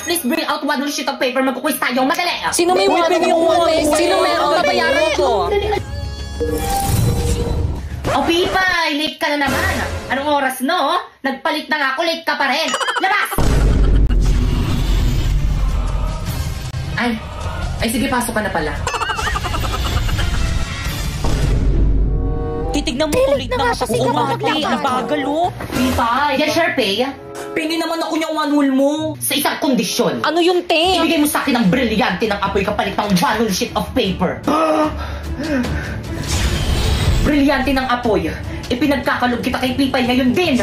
Please bring out one sheet of paper. Magkukwis tayo. Madali. Sino may wallet yung wallet? Sino meron babayaran ko? Oh, Pipay! Late ka na naman. Anong oras, no? Nagpalit na nga ako. Late ka pa rin. Labas! Ay, sige, pasok ka na pala. Titignan mo ulit na siya kung umate. Ang bagal, oh. Pipay, yan, Sharpay. Pili naman ako niyang one whole mo. Sa isang kondisyon. Ano yung te? Ibigay mo sa akin ang brilyante ng apoy kapalit ng one whole sheet of paper. Brilyante ng apoy. Ipinagkakalog kita kay Pipay ngayon din.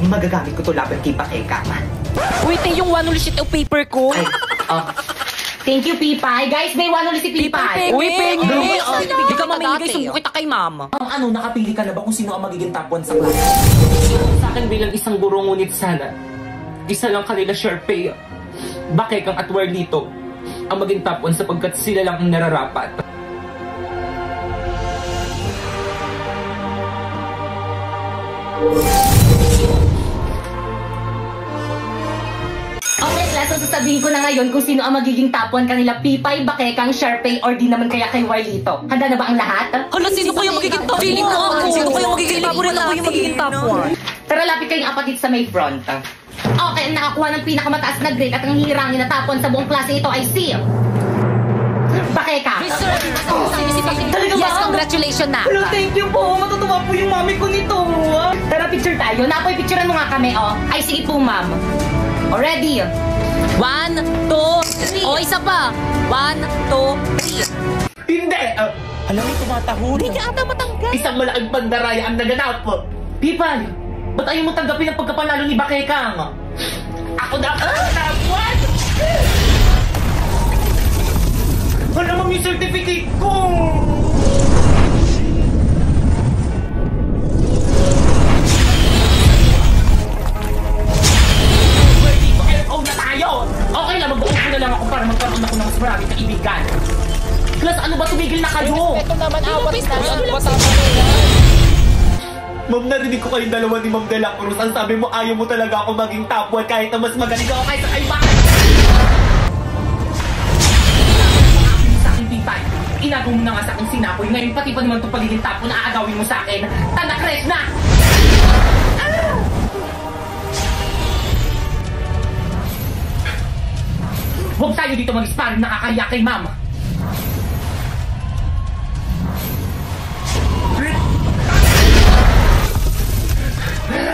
Magagamit ko to laban kay Pakekama. Wait, yung one whole sheet of paper ko. Ay, thank you, Pipay. Guys, may one ulit si Pipay. Uy, pengi! Hindi ka Kita mamimigay, dati. sumbong kita kay mama. Ano, nakapili ka na ba kung sino ang magiging top 1 sa klase? Sa akin bilang isang guro, ngunit sana, isa lang kanila, Sharpay, Bakekang at Warlito, ang maging top 1 sapagkat sila lang ang nararapat. Okay, class, so sasabihin ko na ngayon kung sino ang magiging top 1 kanila, Pipay, Bakekang, Sharpay, or di naman kaya kay Warlito. Handa na ba ang lahat? Hala, sino kaya magiging top 1? Feeling ko ako. Sino kaya magiging favorite ako yung magiging top 1? Tara, lapit kayong apat dito sa may front. Okay, ang nakakuha ng pinakamataas na grade at ang hihirangin na top 1 sa buong klase ito ay si Bakekang. Talaga Yes, ba? congratulations na. Hello, thank you po. Matutuwa po yung mami ko nito. Tara, picture tayo. Napoy, picturean mo nga kami, oh. Ay, sige po, ma'am. Oh, ready? 1, 2, 3. O, isa pa. 1, 2, 3. Hindi! Alam mo, tumatahol. Hindi ka ata matanggal. Isang malaking pandaraya ang naganap. Pipay, ba't ayaw mo tanggapin ang pagkapanalo ni Bakekang? Ako na top 1! Wala mo yung certificate ko! Pwede ko LO na tayo! Okay lang, mag-uupo na lang ako para magkaroon ako ng mas maraming kaibigan. Plus, ano ba tumigil na kayo? Ito naman, awat na. Ma'am, narinig ko kayong dalawa ni Ma'am De La Cruz. Ang sabi mo, ayaw mo talaga ako maging top 1 kahit na mas magaling ako kaysa kay Bakekang. Sa akin, Pipay. Inagaw mo na nga sa akin sinapoy. Ngayon, pati pa naman itong pagiging top 1 na aagawin mo sa akin. Tanakres na! Huwag tayo dito mag-sparring, nakakaya kay Ma'am.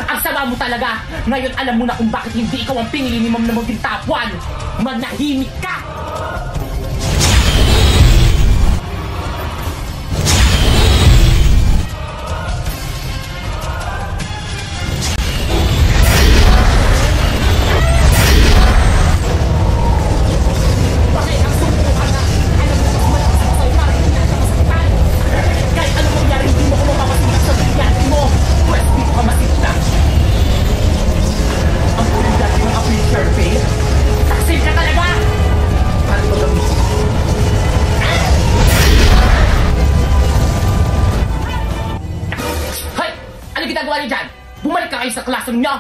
Ang sama mo talaga. Ngayon alam mo na kung bakit hindi ikaw ang pinili ni Ma'am na maging top 1. Manahimik ka! Bakit ang suko ka na? Alam mo mas malakas ako sa'yo para hindi na ka masaktan. Kahit anong mangyari, hindi mo ko mapapasigat sa brilyante mo. Pwes, dito ka masita. Ang brilyante ng apoy ni Sharpay. Taksil ka talaga! Paano mo gamitin? Hoy! Ano ginagawa niyo dyan? Bumalik ka kayo sa klase niyo!